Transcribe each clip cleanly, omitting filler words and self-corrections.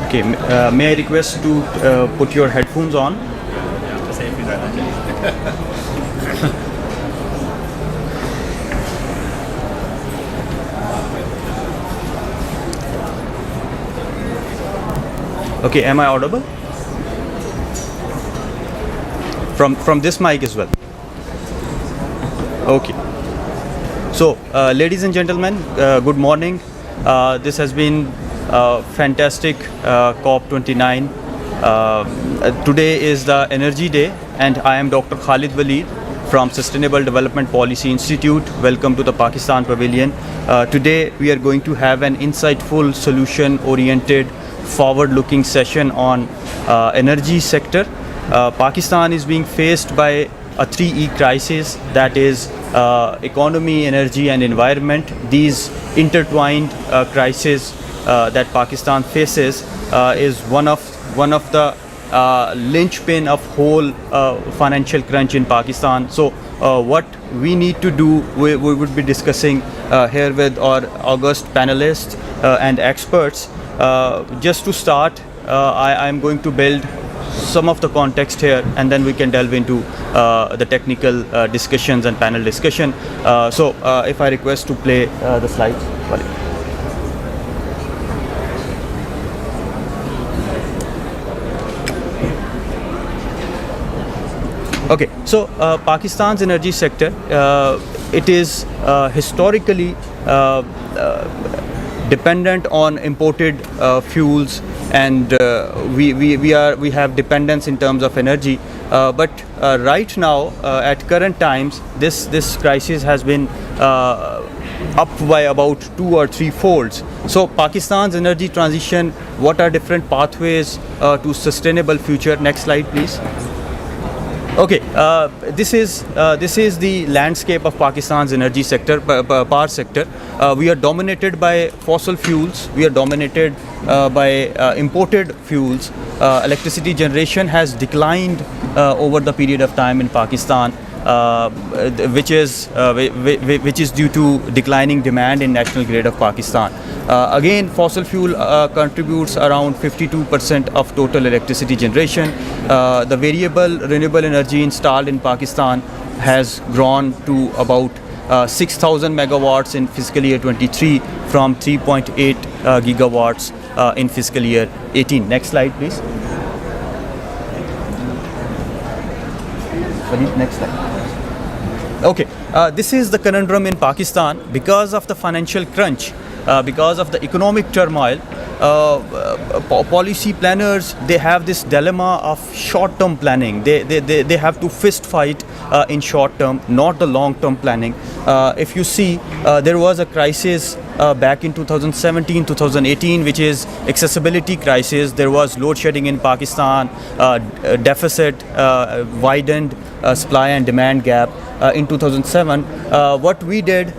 Okay, may I request to put your headphones on? Okay, am I audible? From this mic as well. Okay. So, ladies and gentlemen, good morning. This has been fantastic COP29. Today is the Energy Day, and I am Dr. Khalid Waleed from Sustainable Development Policy Institute. Welcome to the Pakistan Pavilion. Today we are going to have an insightful, solution-oriented, forward-looking session on energy sector. Pakistan is being faced by a 3E crisis, that is economy, energy and environment. These intertwined crises that Pakistan faces is one of the linchpin of whole financial crunch in Pakistan. So what we need to do, we would be discussing here with our august panelists and experts. Just to start, I am going to build some of the context here, and then we can delve into the technical discussions and panel discussion. So if I request to play the slides. Sorry. Okay, so Pakistan's energy sector, it is historically dependent on imported fuels, and we have dependence in terms of energy. But right now, at current times, this crisis has been up by about 2 or 3 folds. So Pakistan's energy transition, what are different pathways to sustainable future? Next slide, please. Okay, this is the landscape of Pakistan's energy sector, power sector. We are dominated by fossil fuels. We are dominated by imported fuels. Electricity generation has declined over the period of time in Pakistan, which is due to declining demand in national grid of Pakistan. Again, fossil fuel contributes around 52% of total electricity generation. The variable renewable energy installed in Pakistan has grown to about 6,000 megawatts in fiscal year 23 from 3.8 gigawatts in fiscal year 18. Next slide, please. Next slide. Okay, this is the conundrum in Pakistan. Because of the financial crunch, because of the economic turmoil, policy planners, they have this dilemma of short-term planning. They have to fist fight in short term, not the long-term planning. If you see, there was a crisis back in 2017, 2018, which is accessibility crisis. There was load shedding in Pakistan, deficit widened, supply and demand gap. In 2007, what we did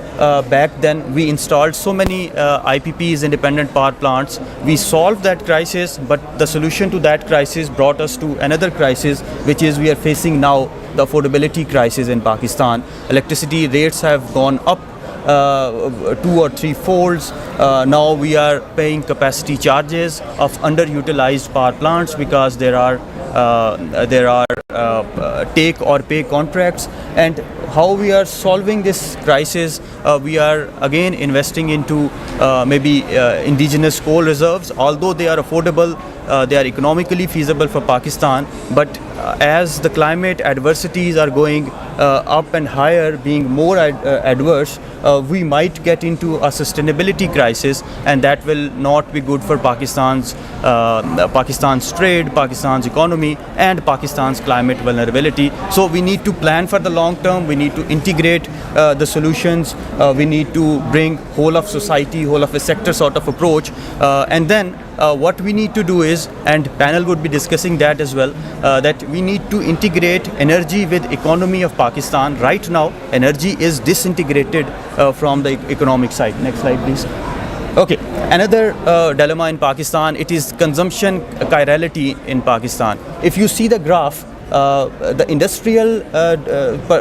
back then, we installed so many IPPs, independent power plants. We solved that crisis, but the solution to that crisis brought us to another crisis, which is we are facing now, the affordability crisis in Pakistan. Electricity rates have gone up 2 or 3 folds. Now we are paying capacity charges of underutilized power plants because there are take or pay contracts. And how we are solving this crisis, we are again investing into maybe indigenous coal reserves. Although they are affordable, they are economically feasible for Pakistan, but as the climate adversities are going up and higher, being more adverse, we might get into a sustainability crisis, and that will not be good for Pakistan's trade, Pakistan's economy, and Pakistan's climate vulnerability. So we need to plan for the long term. We need to integrate the solutions. We need to bring whole of society, whole of a sector sort of approach, and then what we need to do is, and panel would be discussing that as well, that we need to integrate energy with economy of Pakistan. Right now, energy is disintegrated from the economic side. Next slide, please. Okay, another dilemma in Pakistan, it is consumption chirality in Pakistan. If you see the graph, the industrial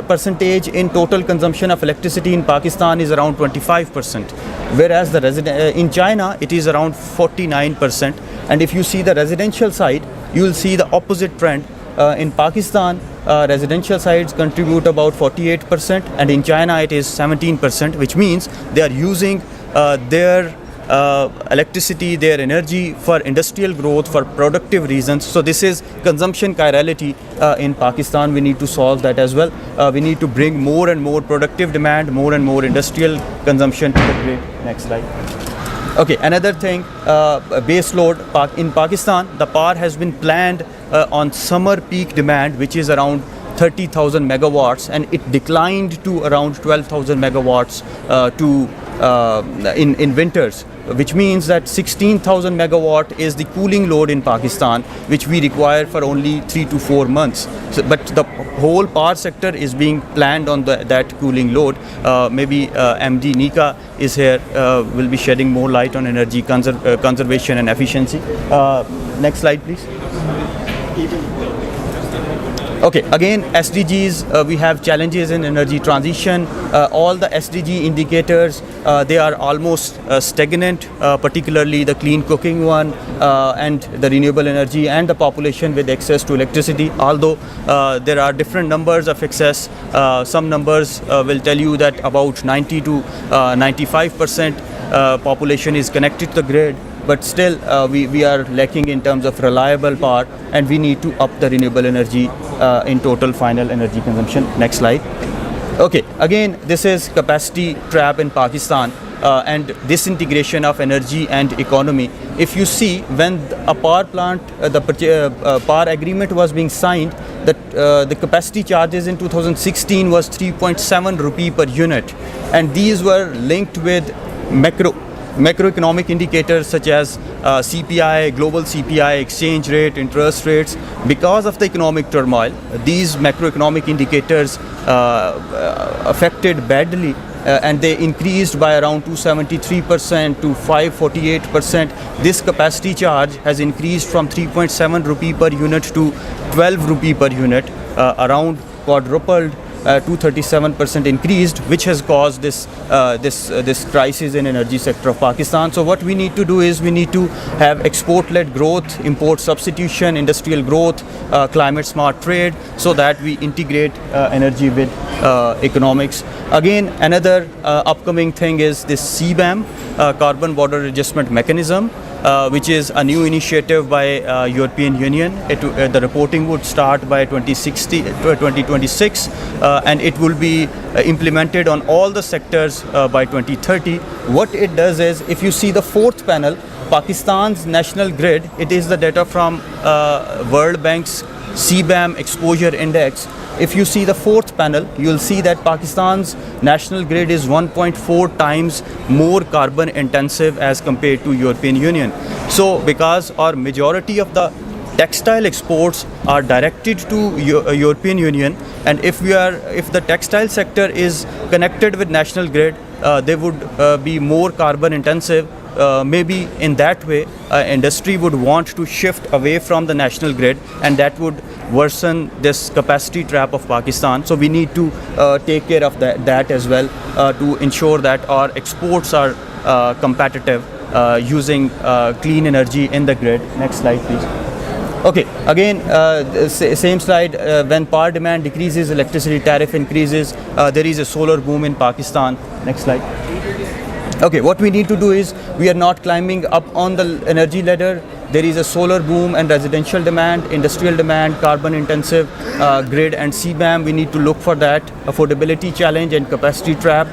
percentage in total consumption of electricity in Pakistan is around 25%, whereas in China it is around 49%. And if you see the residential side, you will see the opposite trend. In Pakistan, residential sides contribute about 48%, and in China it is 17%, which means they are using their electricity, their energy for industrial growth, for productive reasons. So this is consumption chirality in Pakistan. We need to solve that as well. We need to bring more and more productive demand, more and more industrial consumption to the grid. Next slide. Okay, another thing, base load. In Pakistan, the power has been planned on summer peak demand, which is around 30,000 megawatts, and it declined to around 12,000 megawatts in winters, which means that 16,000 megawatt is the cooling load in Pakistan, which we require for only 3 to 4 months. So, but the whole power sector is being planned on that cooling load. Maybe MD Nika is here, will be shedding more light on energy conservation and efficiency. Next slide, please. Okay, again, SDGs, we have challenges in energy transition. All the SDG indicators, they are almost stagnant, particularly the clean cooking one, and the renewable energy, and the population with access to electricity. Although there are different numbers of access, some numbers will tell you that about 90 to 95% population is connected to the grid. But still, we are lacking in terms of reliable power, and we need to up the renewable energy in total final energy consumption. Next slide. Okay, again, this is capacity trap in Pakistan and disintegration of energy and economy. If you see, when a power plant, the power agreement was being signed, the capacity charges in 2016 was 3.7 rupee per unit, and these were linked with macroeconomic indicators such as CPI, global CPI, exchange rate, interest rates. Because of the economic turmoil, these macroeconomic indicators affected badly, and they increased by around 273% to 548%. This capacity charge has increased from 3.7 rupee per unit to 12 rupee per unit, around quadrupled. 237% increased, which has caused this crisis in energy sector of Pakistan. So what we need to do is we need to have export-led growth, import substitution, industrial growth, climate-smart trade, so that we integrate energy with economics. Again, another upcoming thing is this CBAM, Carbon Border Adjustment Mechanism, which is a new initiative by European Union. The reporting would start by 2026, and it will be implemented on all the sectors by 2030. What it does is, if you see the fourth panel, Pakistan's national grid, it is the data from World Bank's CBAM Exposure Index. If you see the fourth panel, you will see that Pakistan's national grid is 1.4 times more carbon intensive as compared to European Union. So because our majority of the textile exports are directed to European Union, and if the textile sector is connected with national grid, they would be more carbon intensive. Maybe in that way, industry would want to shift away from the national grid, and that would worsen this capacity trap of Pakistan. So we need to take care of that as well, to ensure that our exports are competitive using clean energy in the grid. Next slide, please. Okay, again, same slide. When power demand decreases, electricity tariff increases. There is a solar boom in Pakistan. Next slide. Okay, what we need to do is, we are not climbing up on the energy ladder. There is a solar boom and residential demand, industrial demand, carbon intensive grid and CBAM. We need to look for that. Affordability challenge and capacity trap.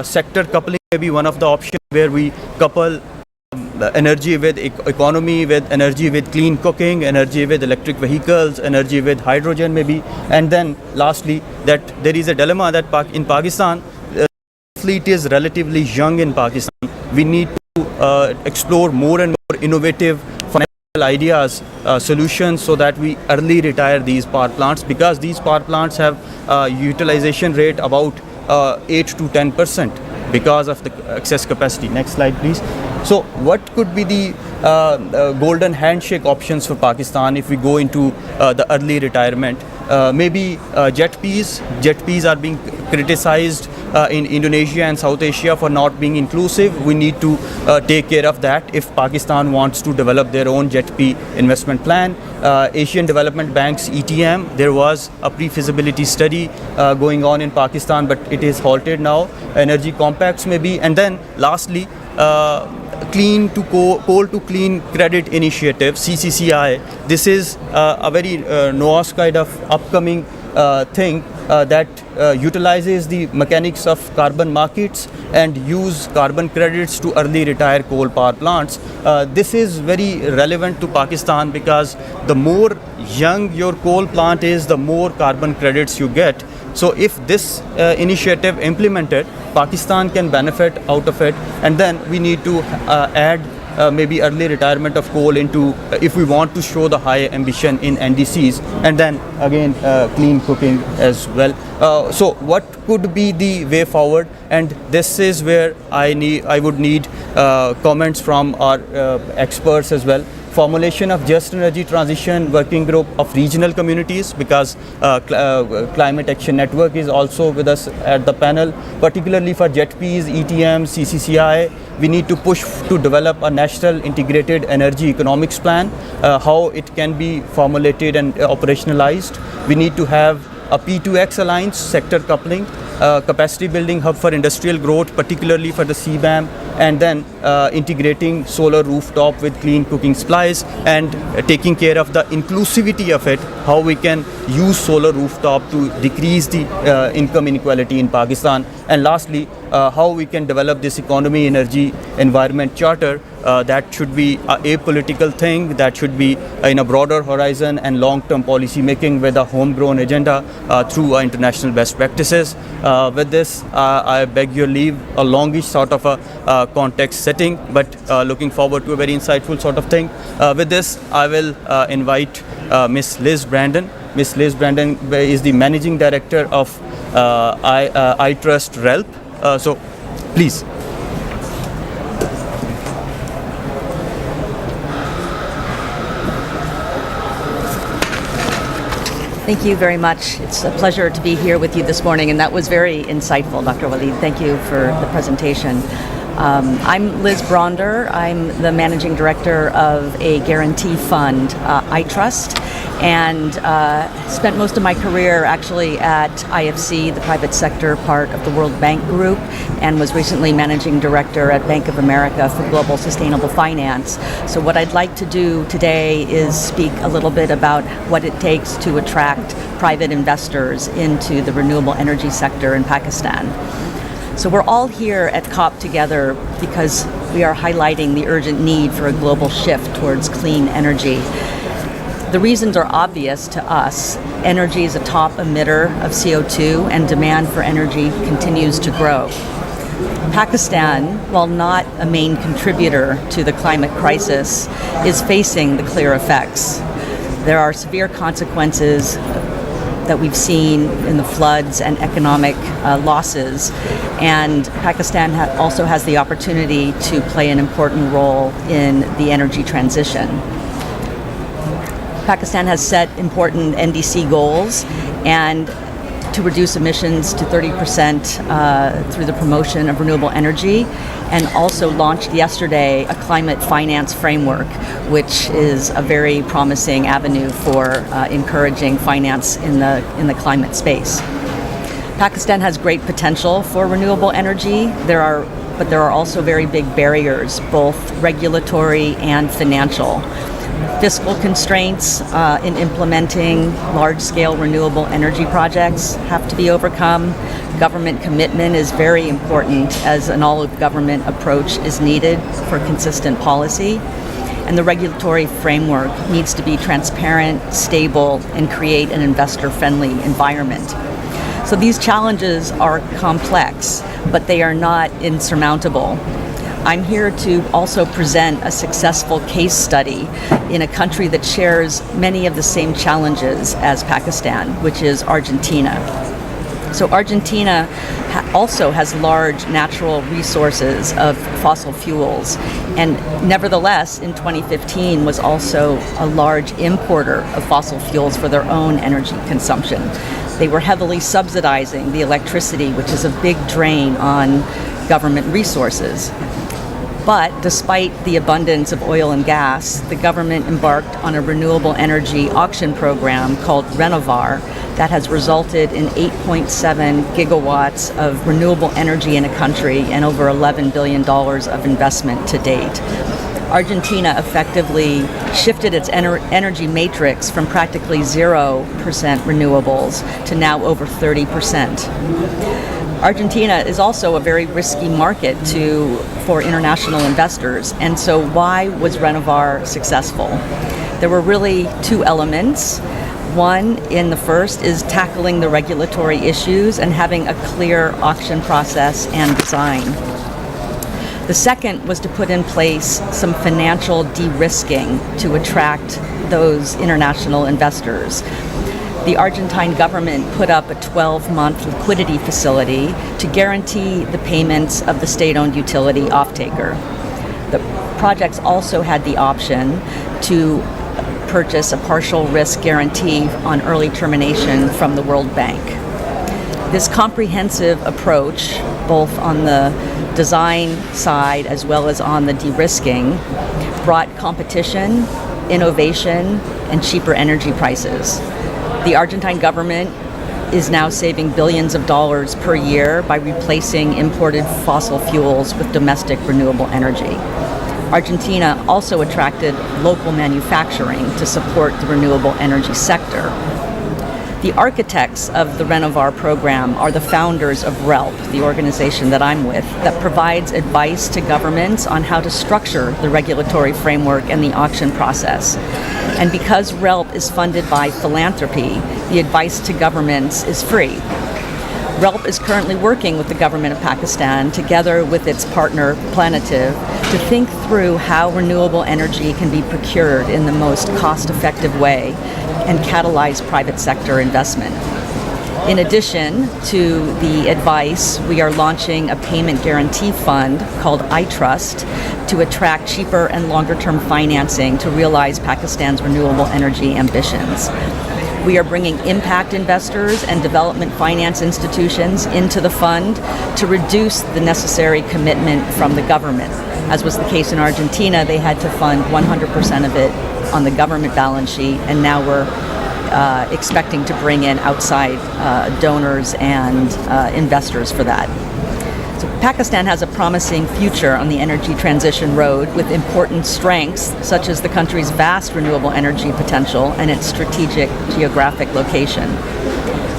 Sector coupling may be one of the options, where we couple energy with economy, with energy with clean cooking, energy with electric vehicles, energy with hydrogen maybe. And then lastly, that there is a dilemma that in Pakistan, fleet is relatively young in Pakistan. We need to explore more and more innovative financial ideas, solutions, so that we early retire these power plants, because these power plants have utilization rate about 8 to 10% because of the excess capacity. Next slide, please. So what could be the golden handshake options for Pakistan if we go into the early retirement. Maybe jet Ps are being criticized in Indonesia and South Asia for not being inclusive. We need to take care of that if Pakistan wants to develop their own jet P investment plan. Asian Development Bank's ETM, there was a pre-feasibility study going on in Pakistan, but it is halted now. Energy compacts maybe. And then lastly, coal to clean credit initiative, CCCI. This is a very NOAS kind of upcoming thing that utilizes the mechanics of carbon markets and use carbon credits to early retire coal power plants. This is very relevant to Pakistan because the more young your coal plant is, the more carbon credits you get. So if this initiative implemented, Pakistan can benefit out of it, and then we need to add maybe early retirement of coal into if we want to show the high ambition in NDCs, and then again clean cooking as well. So what could be the way forward? And this is where I would need comments from our experts as well. Formulation of just energy transition working group of regional communities, because Climate Action Network is also with us at the panel, particularly for JETPs, ETM, CCCI. We need to push to develop a national integrated energy economics plan, how it can be formulated and operationalized. We need to have a P2X alliance, sector coupling, capacity building hub for industrial growth, particularly for the CBAM, and then integrating solar rooftop with clean cooking supplies and taking care of the inclusivity of it, how we can use solar rooftop to decrease the income inequality in Pakistan. And lastly, how we can develop this economy, energy, environment charter that should be a apolitical thing, that should be in a broader horizon and long-term policy making with a homegrown agenda through international best practices. With this, I beg your leave, a longish sort of a context setting, but looking forward to a very insightful sort of thing. With this, I will invite Miss Liz Brandon. Miss Liz Brandon is the Managing Director of iTrust RELP. So, please. Thank you very much. It's a pleasure to be here with you this morning, and that was very insightful, Dr. Waleed. Thank you for the presentation. I'm Liz Bronder. I'm the Managing Director of a guarantee fund, iTrust, and spent most of my career actually at IFC, the private sector part of the World Bank Group, and was recently Managing Director at Bank of America for Global Sustainable Finance. So what I'd like to do today is speak a little bit about what it takes to attract private investors into the renewable energy sector in Pakistan. So we're all here at COP together because we are highlighting the urgent need for a global shift towards clean energy. The reasons are obvious to us. Energy is a top emitter of CO2, and demand for energy continues to grow. Pakistan, while not a main contributor to the climate crisis, is facing the clear effects. There are severe consequences that we've seen in the floods and economic losses, and Pakistan also has the opportunity to play an important role in the energy transition. Pakistan has set important NDC goals and to reduce emissions to 30% through the promotion of renewable energy, and also launched yesterday a climate finance framework, which is a very promising avenue for encouraging finance in the climate space. Pakistan has great potential for renewable energy. But there are also very big barriers, both regulatory and financial. Fiscal constraints in implementing large-scale renewable energy projects have to be overcome. Government commitment is very important, as an all-of-government approach is needed for consistent policy. And the regulatory framework needs to be transparent, stable, and create an investor-friendly environment. So these challenges are complex, but they are not insurmountable. I'm here to also present a successful case study in a country that shares many of the same challenges as Pakistan, which is Argentina. So Argentina also has large natural resources of fossil fuels, and nevertheless, in 2015 was also a large importer of fossil fuels for their own energy consumption. They were heavily subsidizing the electricity, which is a big drain on government resources. But despite the abundance of oil and gas, the government embarked on a renewable energy auction program called Renovar that has resulted in 8.7 gigawatts of renewable energy in a country and over $11 billion of investment to date. Argentina effectively shifted its energy matrix from practically 0% renewables to now over 30%. Argentina is also a very risky market for international investors, and so why was Renovar successful? There were really two elements. One, in the first, is tackling the regulatory issues and having a clear auction process and design. The second was to put in place some financial de-risking to attract those international investors. The Argentine government put up a 12-month liquidity facility to guarantee the payments of the state-owned utility off-taker. The projects also had the option to purchase a partial risk guarantee on early termination from the World Bank. This comprehensive approach, both on the design side as well as on the de-risking, brought competition, innovation, and cheaper energy prices. The Argentine government is now saving billions of dollars per year by replacing imported fossil fuels with domestic renewable energy. Argentina also attracted local manufacturing to support the renewable energy sector. The architects of the Renovar program are the founders of RELP, the organization that I'm with, that provides advice to governments on how to structure the regulatory framework and the auction process. And because RELP is funded by philanthropy, the advice to governments is free. RELP is currently working with the government of Pakistan, together with its partner Planitive, to think through how renewable energy can be procured in the most cost-effective way and catalyze private sector investment. In addition to the advice, we are launching a payment guarantee fund called iTrust to attract cheaper and longer-term financing to realize Pakistan's renewable energy ambitions. We are bringing impact investors and development finance institutions into the fund to reduce the necessary commitment from the government. As was the case in Argentina, they had to fund 100% of it on the government balance sheet, and now we're expecting to bring in outside donors and investors for that. So Pakistan has a promising future on the energy transition road with important strengths such as the country's vast renewable energy potential and its strategic geographic location.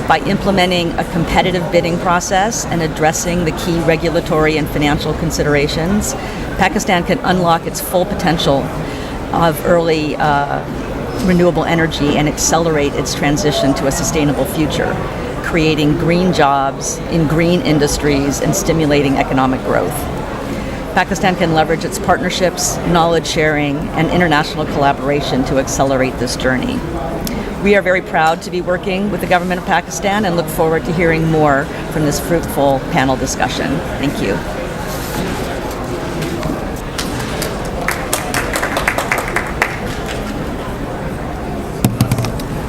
By implementing a competitive bidding process and addressing the key regulatory and financial considerations, Pakistan can unlock its full potential of early renewable energy and accelerate its transition to a sustainable future, creating green jobs in green industries and stimulating economic growth. Pakistan can leverage its partnerships, knowledge sharing, and international collaboration to accelerate this journey. We are very proud to be working with the government of Pakistan and look forward to hearing more from this fruitful panel discussion. Thank you.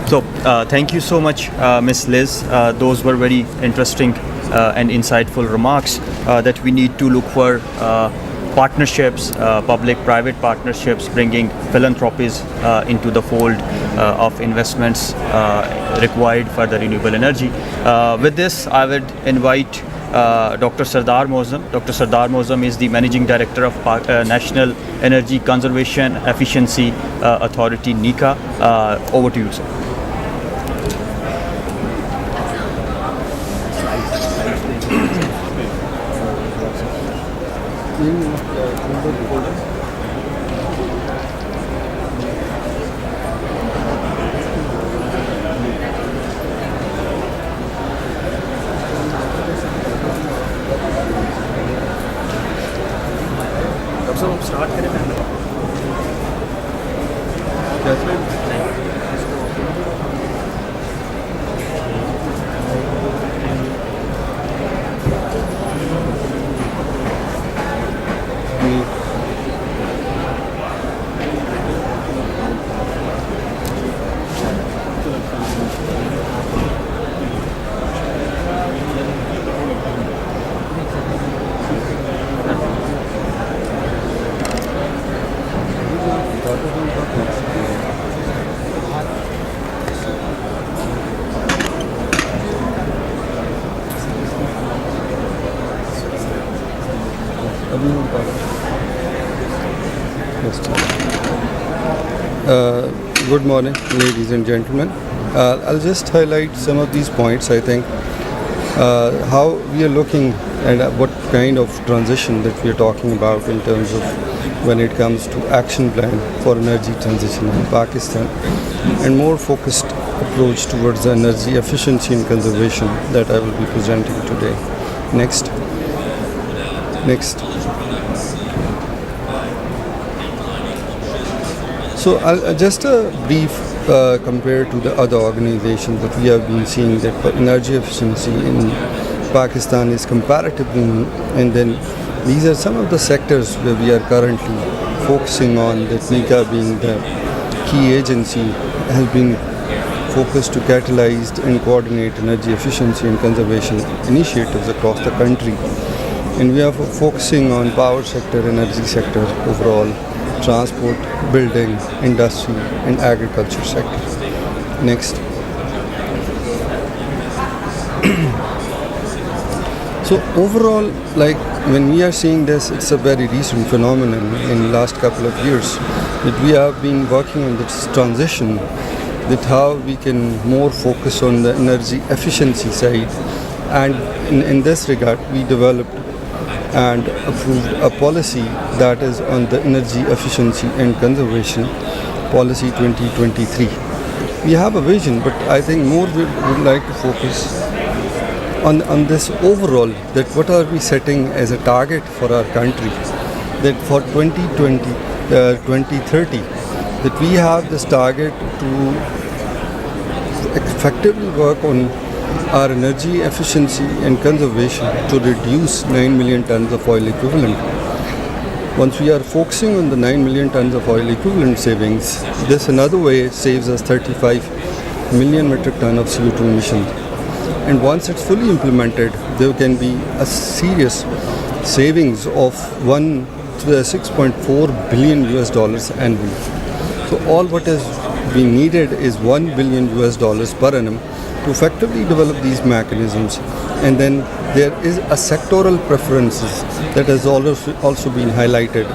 So thank you so much, Ms. Liz. Those were very interesting and insightful remarks that we need to look for partnerships, public-private partnerships, bringing philanthropies into the fold of investments required for the renewable energy. With this, I would invite Dr. Sardar Mozam. Dr. Sardar Mozam is the Managing Director of National Energy Conservation Efficiency Authority, NECA. Over to you, sir. Start करें Good morning, ladies and gentlemen. I'll just highlight some of these points. I think how we are looking at what kind of transition that we are talking about in terms of when it comes to action plan for energy transition in Pakistan and more focused approach towards the energy efficiency and conservation that I will be presenting today. Next. So just a brief compared to the other organizations that we have been seeing that energy efficiency in Pakistan is comparatively new, and then these are some of the sectors where we are currently focusing on, that NICA being the key agency has been focused to catalyze and coordinate energy efficiency and conservation initiatives across the country. And we are focusing on power sector, energy sector overall, transport, building, industry and agriculture sector. Next. So overall, like when we are seeing this, it's a very recent phenomenon in the last couple of years that we have been working on this transition, that how we can more focus on the energy efficiency side. And in this regard, we developed and approved a policy that is on the energy efficiency and conservation policy 2023. We have a vision, but I think more we would like to focus on this overall, that what are we setting as a target for our country, that for 2020, 2030, that we have this target to effectively work on our energy efficiency and conservation to reduce 9 million tons of oil equivalent. Once we are focusing on the 9 million tons of oil equivalent savings, this another way saves us 35 million metric ton of CO2 emissions. And once it's fully implemented, there can be a serious savings of 6.4 billion US dollars annually. So all what is being needed is $1 billion US dollars per annum to effectively develop these mechanisms. And then there is a sectoral preferences that has also been highlighted,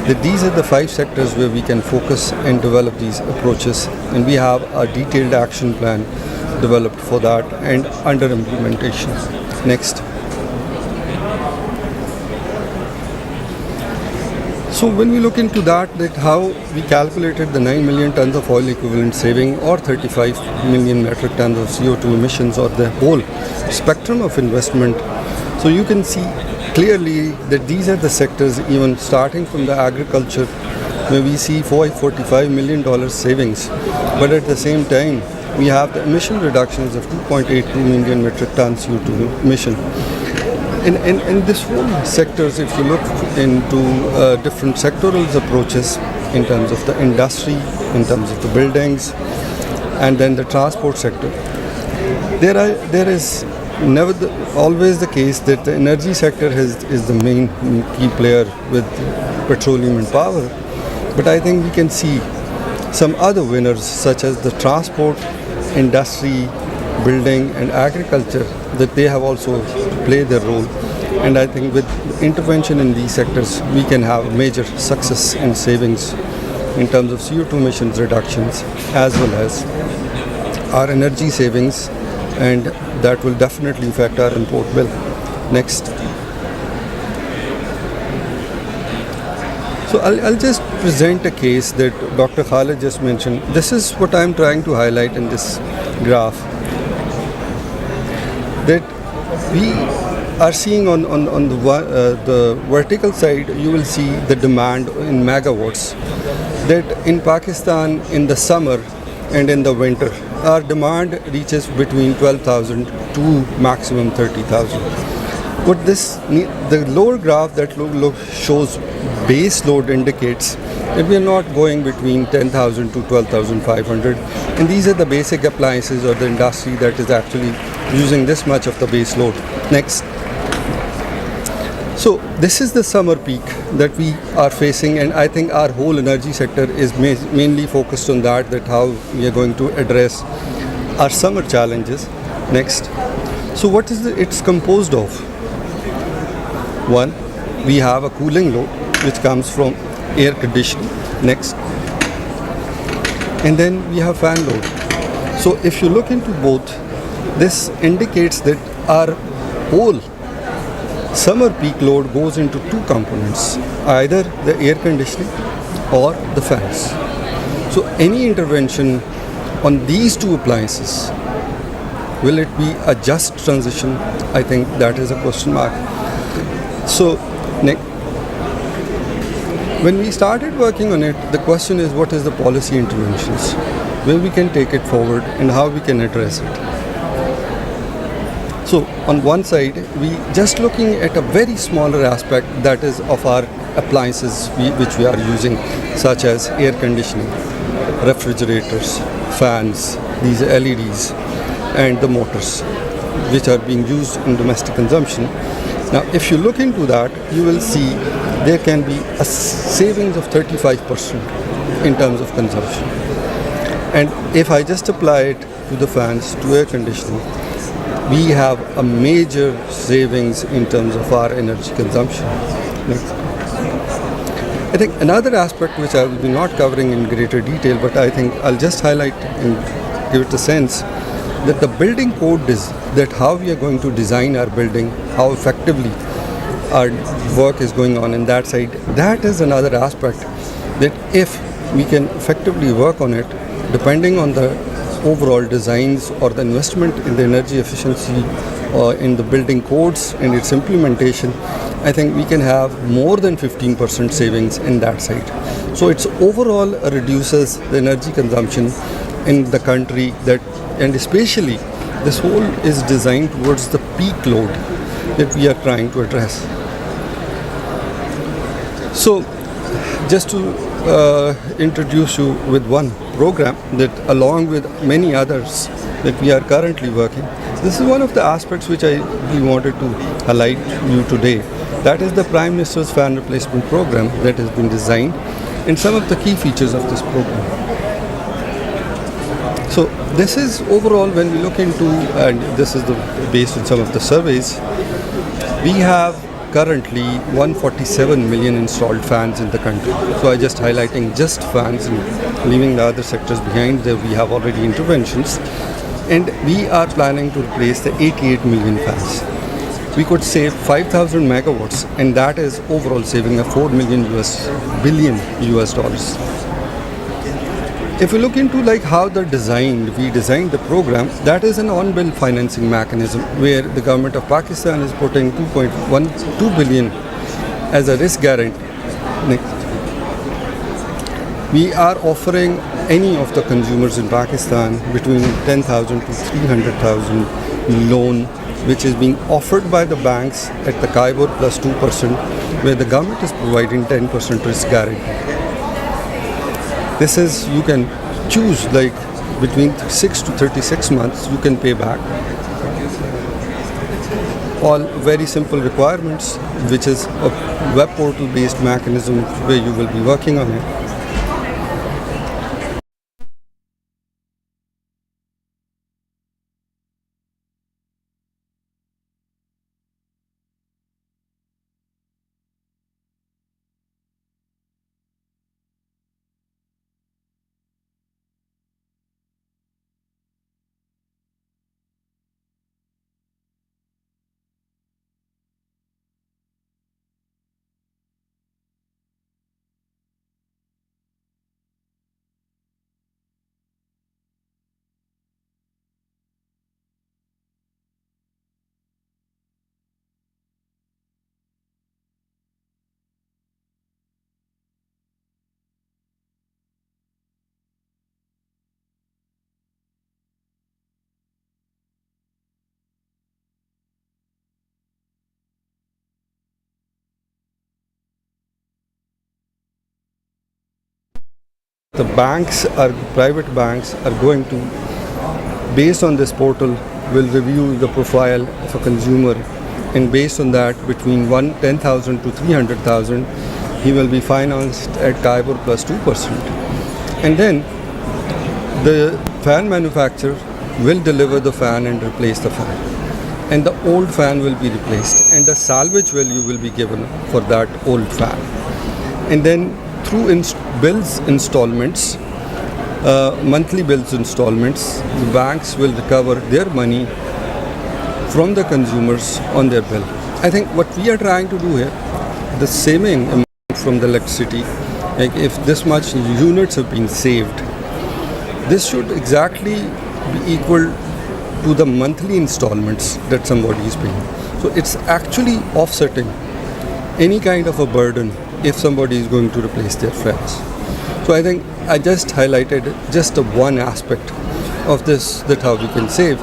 that these are the 5 sectors where we can focus and develop these approaches, and we have a detailed action plan developed for that and under implementation. Next. So when we look into that how we calculated the 9 million tons of oil equivalent saving or 35 million metric tons of CO2 emissions or the whole spectrum of investment. So you can see clearly that these are the sectors, even starting from the agriculture, where we see $45 million savings. But at the same time, we have the emission reductions of 2.82 million metric tons CO2 emission. In this whole sectors, if you look into different sectoral approaches in terms of the industry, in terms of the buildings, and then the transport sector, there is never always the case that the energy sector is the main key player with petroleum and power. But I think we can see some other winners such as the transport, industry, building and agriculture, that they have also played their role. And I think with intervention in these sectors, we can have major success in savings in terms of CO2 emissions reductions as well as our energy savings, and that will definitely affect our import bill. Next. So I'll just present a case that Dr. Khalid just mentioned. This is what I'm trying to highlight in this graph, that we are seeing on the vertical side, you will see the demand in megawatts, that in Pakistan in the summer and in the winter, our demand reaches between 12,000 to maximum 30,000. What the lower graph that shows base load indicates that we are not going between 10,000 to 12,500, and these are the basic appliances or the industry that is actually using this much of the base load. Next. So this is the summer peak that we are facing, and I think our whole energy sector is mainly focused on that how we are going to address our summer challenges. Next. So what is it's composed of? One, we have a cooling load which comes from air conditioning. Next. And then we have fan load. So if you look into both, this indicates that our whole summer peak load goes into two components, either the air conditioning or the fans. So any intervention on these two appliances, will it be a just transition? I think that is a question mark. So when we started working on it, the question is what is the policy interventions, where we can take it forward and how we can address it. So on one side, we just looking at a very smaller aspect, that is of our appliances which we are using, such as air conditioning, refrigerators, fans, these LEDs, and the motors which are being used in domestic consumption. Now, if you look into that, you will see there can be a savings of 35% in terms of consumption. And if I just apply it to the fans, to air conditioning, we have a major savings in terms of our energy consumption. Next. I think another aspect which I will be not covering in greater detail, but I think I'll just highlight and give it a sense that the building code is that how we are going to design our building, how effectively our work is going on in that side. That is another aspect that if we can effectively work on it, depending on the overall designs or the investment in the energy efficiency or in the building codes and its implementation, I think we can have more than 15% savings in that side. So it's overall reduces the energy consumption in the country, that and especially this whole is designed towards the peak load that we are trying to address. So just to introduce you with one program that along with many others that we are currently working, this is one of the aspects which we wanted to highlight you today. That is the Prime Minister's Fan Replacement Program that has been designed and some of the key features of this program. So this is overall when we look into, and this is based on some of the surveys, we have currently 147 million installed fans in the country. So I just highlighting just fans and leaving the other sectors behind. There we have already interventions, and we are planning to replace the 88 million fans. We could save 5,000 megawatts, and that is overall saving of $4 billion US dollars. If we look into like how we designed the program, that is an on-bill financing mechanism where the government of Pakistan is putting 2.12 billion as a risk guarantee. Next. We are offering any of the consumers in Pakistan between 10,000 to 300,000 loan, which is being offered by the banks at the KIBOR plus 2%, where the government is providing 10% risk guarantee. This is, you can choose like between 6 to 36 months, you can pay back. All very simple requirements, which is a web portal based mechanism where you will be working on it. The private banks are going to, based on this portal, will review the profile of a consumer and based on that, between 10,000 to 300,000, he will be financed at KIBOR plus 2%. And then the fan manufacturer will deliver the fan and replace the fan. And the old fan will be replaced, and the salvage value will be given for that old fan. And then through bills installments, monthly bills installments, the banks will recover their money from the consumers on their bill. I think what we are trying to do here, the saving amount from the electricity, like if this much units have been saved, this should exactly be equal to the monthly installments that somebody is paying. So it's actually offsetting any kind of a burden if somebody is going to replace their fans. So I think I just highlighted just one aspect of this, that how we can save.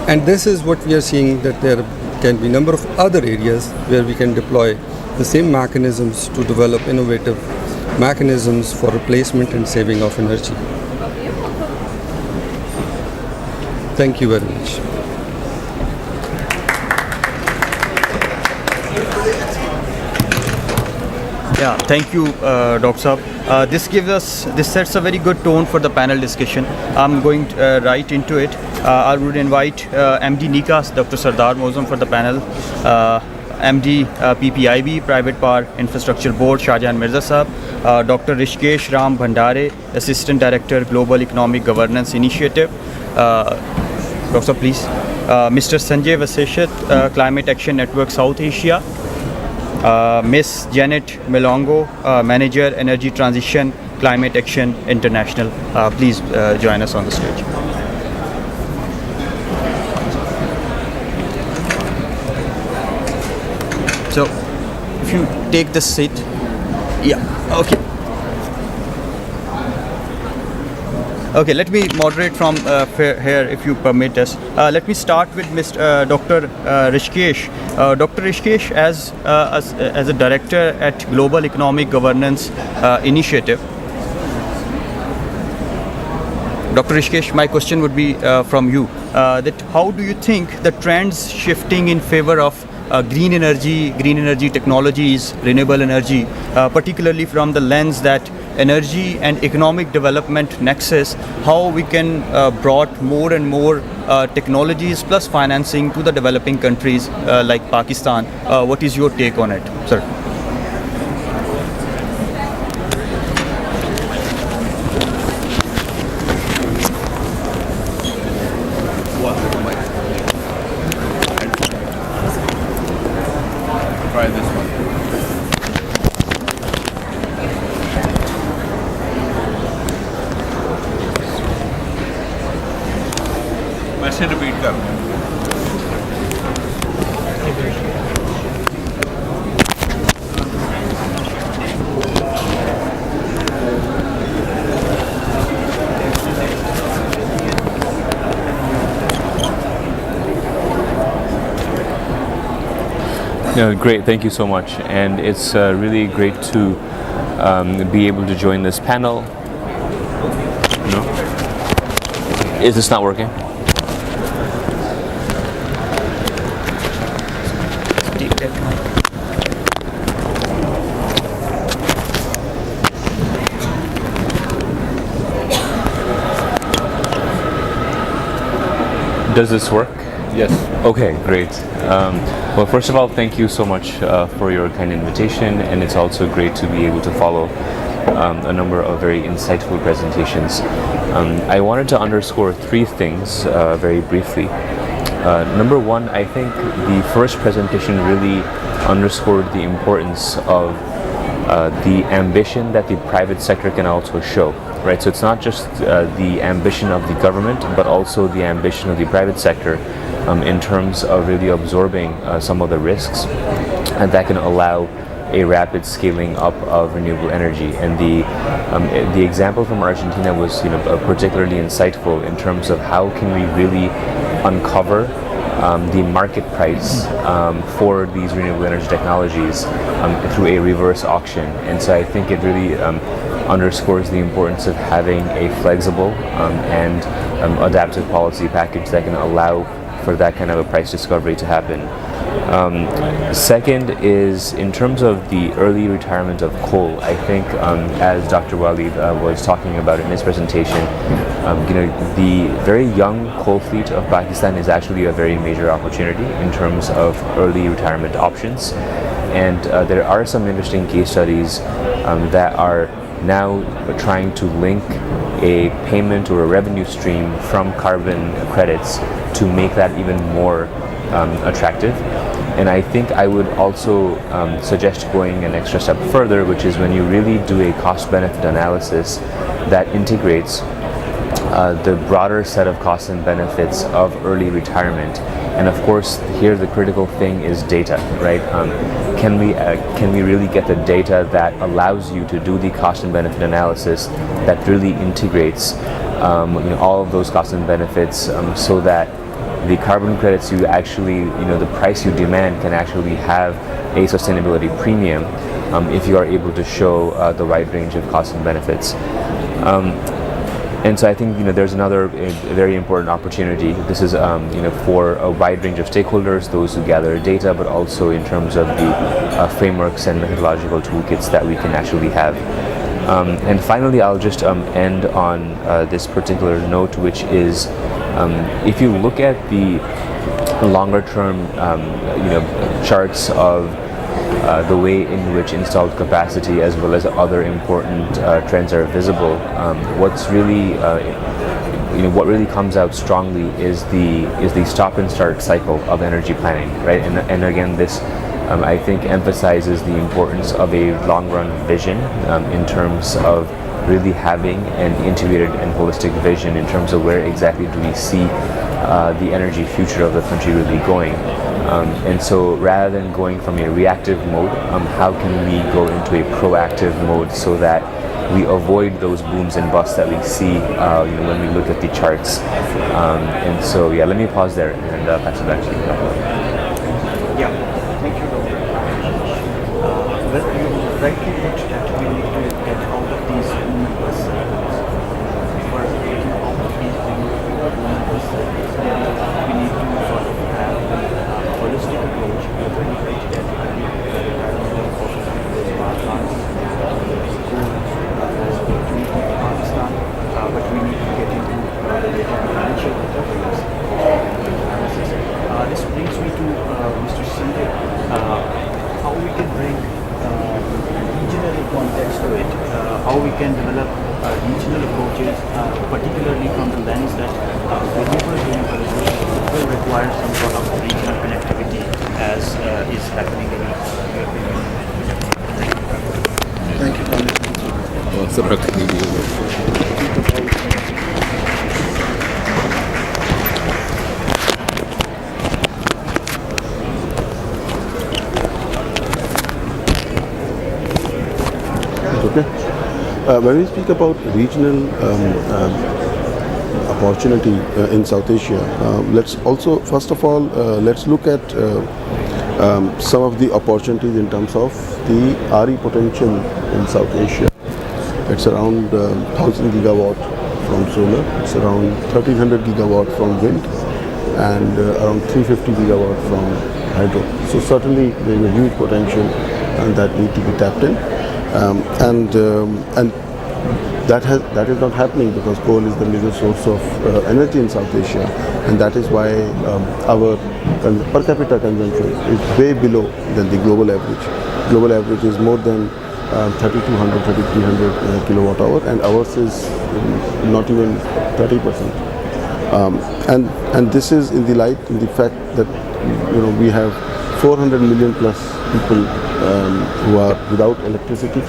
And this is what we are seeing, that there can be a number of other areas where we can deploy the same mechanisms to develop innovative mechanisms for replacement and saving of energy. Thank you very much. Yeah, thank you, Dr. Saab. This sets a very good tone for the panel discussion. I'm going right into it. I would invite MD NICAS, Dr. Sardar Mozam for the panel, MD PPIB, Private Power Infrastructure Board, Shahjahan Mirza Saab, Dr. Rishikesh Ram Bhandare, Assistant Director, Global Economic Governance Initiative. Dr. Saab, please. Mr. Sanjay Vaseshat, Climate Action Network South Asia. Miss Janet Melongo, Manager, Energy Transition, Climate Action International. Please join us on the stage. So, if you take the seat. Yeah, okay. Okay, let me moderate from here, if you permit us. Let me start with Dr. Rishikesh. Dr. Rishikesh, as a director at Global Economic Governance Initiative. Dr. Rishikesh, my question would be from you. That how do you think the trends shifting in favor of green energy technologies, renewable energy, particularly from the lens that energy and economic development nexus, how we can brought more and more technologies plus financing to the developing countries like Pakistan. What is your take on it, sir? Try this one. वैसे repeat कर Yeah, great, thank you so much. And it's really great to be able to join this panel. No? Is this not working? Does this work? Yes. Okay, great. Well, first of all, thank you so much for your kind invitation, and it's also great to be able to follow a number of very insightful presentations. I wanted to underscore three things very briefly. Number one, I think the first presentation really underscored the importance of the ambition that the private sector can also show, right? So it's not just the ambition of the government, but also the ambition of the private sector in terms of really absorbing some of the risks, and that can allow a rapid scaling up of renewable energy. And the example from Argentina was, particularly insightful in terms of how can we really uncover the market price for these renewable energy technologies through a reverse auction. And so I think it really underscores the importance of having a flexible and adaptive policy package that can allow for that kind of a price discovery to happen. Second is in terms of the early retirement of coal. I think, as Dr. Walid was talking about in his presentation, the very young coal fleet of Pakistan is actually a very major opportunity in terms of early retirement options. And there are some interesting case studies that are now trying to link a payment or a revenue stream from carbon credits to make that even more attractive. And I think I would also suggest going an extra step further, which is when you really do a cost-benefit analysis that integrates the broader set of costs and benefits of early retirement. And of course, here the critical thing is data, right? Can we really get the data that allows you to do the cost and benefit analysis that really integrates all of those costs and benefits, so that the carbon credits you actually, the price you demand can actually have a sustainability premium if you are able to show the wide range of costs and benefits. And so I think there's another very important opportunity. This is for a wide range of stakeholders, those who gather data, but also in terms of the frameworks and methodological toolkits that we can actually have. And finally, I'll just end on this particular note, which is if you look at the longer term charts of the way in which installed capacity as well as other important trends are visible, what's really what really comes out strongly is the stop and start cycle of energy planning, right? And again, this I think emphasizes the importance of a long run vision in terms of really having an integrated and holistic vision in terms of where exactly do we see the energy future of the country really going. And so rather than going from a reactive mode, how can we go into a proactive mode so that we avoid those booms and busts that we see when we look at the charts. And so let me pause there and pass it back to you. Yeah, thank you, Dr. Well, you rightly put that we need to get out of these boom and bust cycles. For getting out of these boom and bust cycles, we need to sort of have a holistic approach. We are very right that we retirement of fossil fuels, power plants, coal has opportunity in Pakistan, but we need to get into related financial categories. This brings me to Mr. Singh, how we can bring regional context to it, how we can develop regional approaches, particularly from the lens that renewable universalization will require some sort of regional connectivity as is happening in European Union. Thank When we speak about regional opportunity in South Asia, let's also, first of all, let's look at some of the opportunities in terms of the RE potential in South Asia. It's around 1,000 gigawatt from solar, it's around 1,300 gigawatt from wind, and around 350 gigawatt from hydro. So certainly there is a huge potential and that need to be tapped in. And that is not happening because coal is the major source of energy in South Asia, and that is why our per capita consumption is way below than the global average. Global average is more than 3,200, 3,300 kilowatt hour, and ours is not even 30%. And this is in the light, in the fact that we have 400 million plus people who are without electricity.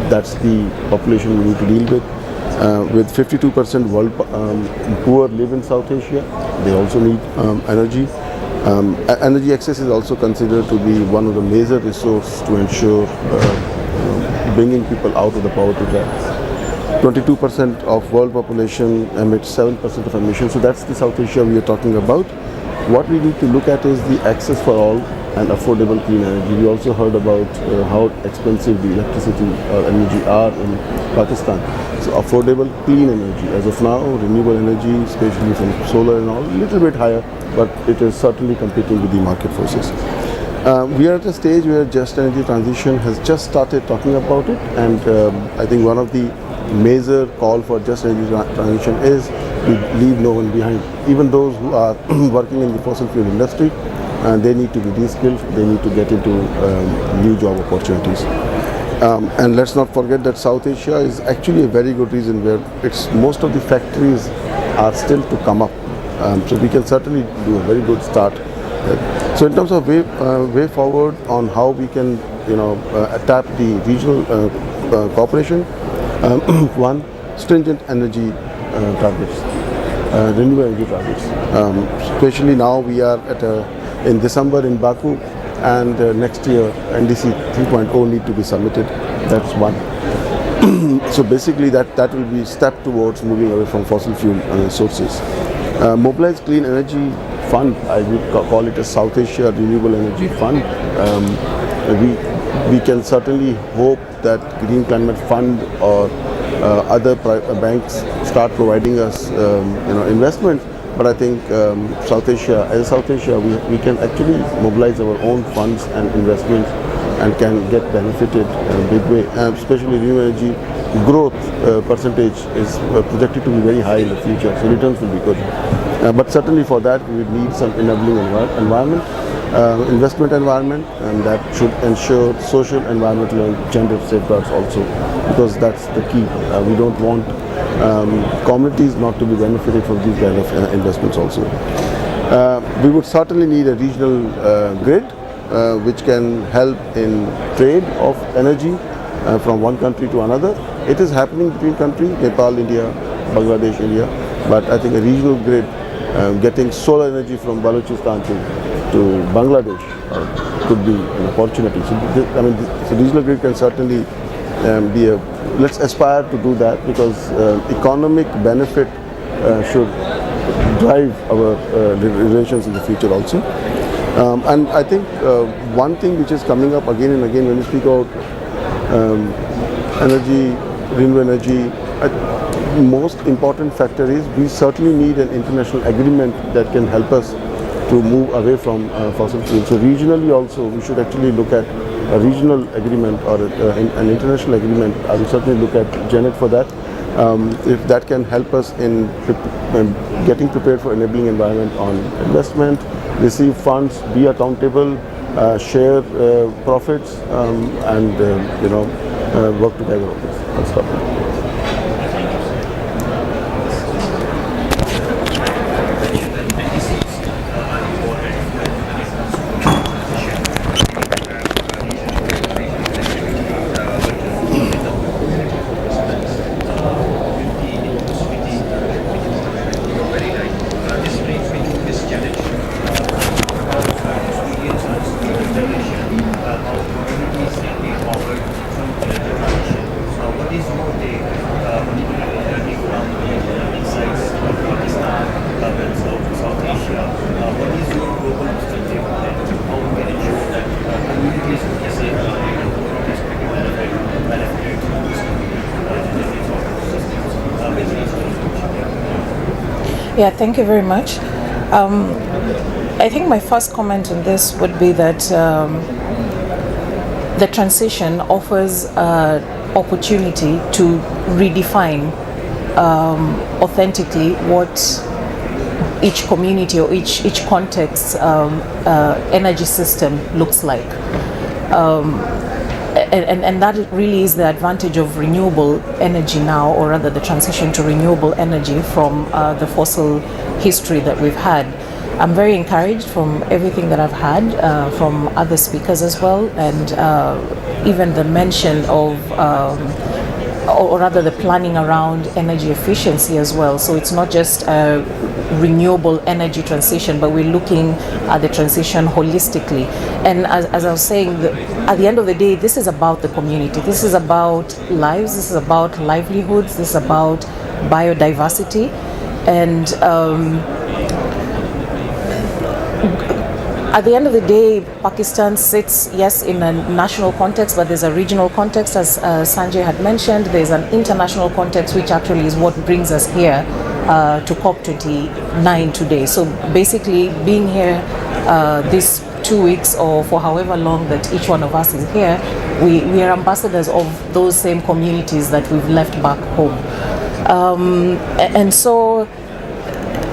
That's the population we need to deal with. With 52% world poor live in South Asia, they also need energy. Energy access is also considered to be one of the major resources to ensure bringing people out of the poverty trap. 22% of world population emits 7% of emissions, so that's the South Asia we are talking about. What we need to look at is the access for all and affordable clean energy. We also heard about how expensive the electricity or energy are in Pakistan. So affordable clean energy. As of now, renewable energy, especially from solar and all, a little bit higher, but it is certainly competing with the market forces. We are at a stage where just energy transition has just started talking about it, and I think one of the major call for just energy transition is to leave no one behind. Even those who are working in the fossil fuel industry, they need to be de-skilled, they need to get into new job opportunities. And let's not forget that South Asia is actually a very good reason where most of the factories are still to come up. So we can certainly do a very good start. So in terms of way forward on how we can, tap the regional cooperation, one, stringent energy targets, renewable energy targets. Especially now we are in December in Baku, and next year NDC 3.0 need to be submitted. That's one. So basically that will be step towards moving away from fossil fuel sources. Mobilize Clean Energy Fund, I would call it a South Asia Renewable Energy Fund. We can certainly hope that Green Climate Fund or other banks start providing us investment. But I think South Asia, we can actually mobilize our own funds and investments and can get benefited in a big way. Especially renewable energy growth percentage is projected to be very high in the future, so returns will be good. But certainly for that we would need some enabling environment, investment environment, and that should ensure social, environmental and gender safeguards also, because that's the key. We don't want communities not to be benefited from these kind of investments also. We would certainly need a regional grid which can help in trade of energy from one country to another. It is happening between countries, Nepal, India, Bangladesh, India, but I think a regional grid getting solar energy from Balochistan to Bangladesh could be an opportunity. So regional grid can certainly be let's aspire to do that, because economic benefit should drive our relations in the future also. And I think one thing which is coming up again and again when you speak about energy, renewable energy, most important factor is we certainly need an international agreement that can help us to move away from fossil fuels. So regionally also we should actually look at a regional agreement or an international agreement. I will certainly look at Janet for that. If that can help us in getting prepared for enabling environment on investment, receive funds, be accountable, share profits, and work together on this. I'll stop there. Yeah, thank you very much. I think my first comment on this would be that the transition offers opportunity to redefine authentically what each community or each context energy system looks like. And that really is the advantage of renewable energy now, or rather the transition to renewable energy from the fossil history that we've had. I'm very encouraged from everything that I've had from other speakers as well, and even the mention of or rather the planning around energy efficiency as well. So it's not just a renewable energy transition, but we're looking at the transition holistically. And as I was saying, at the end of the day, this is about the community. This is about lives. This is about livelihoods. This is about biodiversity. And At the end of the day, Pakistan sits, yes, in a national context, but there's a regional context, as Sanjay had mentioned. There's an international context, which actually is what brings us here to COP29 today. So basically, being here this 2 weeks or for however long that each one of us is here, we are ambassadors of those same communities that we've left back home. And so